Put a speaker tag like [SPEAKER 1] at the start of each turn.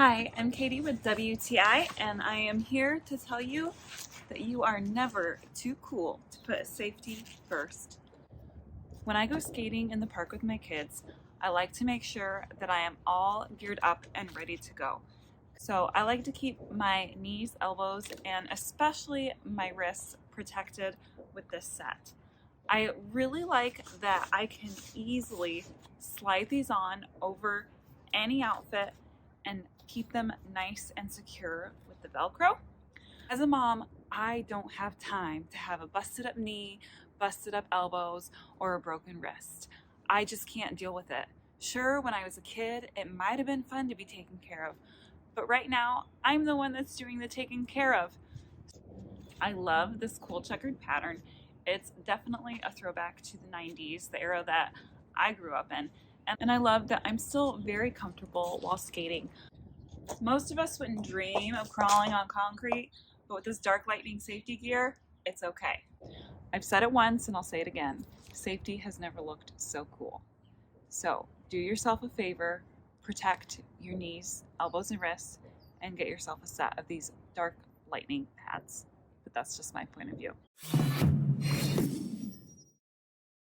[SPEAKER 1] Hi, I'm Katie with WTI, and I am here to tell you that you are never too cool to put safety first. When I go skating in the park with my kids, I like to make sure that I am all geared up and ready to go. So I like to keep my knees, elbows, and especially my wrists protected with this set. I really like that I can easily slide these on over any outfit and keep them nice and secure with the Velcro. As a mom, I don't have time to have a busted up knee, busted up elbows, or a broken wrist. I just can't deal with it. Sure, when I was a kid, it might have been fun to be taken care of, but right now, I'm the one that's doing the taking care of. I love this cool checkered pattern. It's definitely a throwback to the 90s, the era that I grew up in. And I love that I'm still very comfortable while skating. Most of us wouldn't dream of crawling on concrete, but with this dark lightning safety gear, it's okay. I've said it once and I'll say it again. Safety has never looked so cool. So do yourself a favor, protect your knees, elbows, and wrists, and get yourself a set of these dark lightning pads. But that's just my point of view.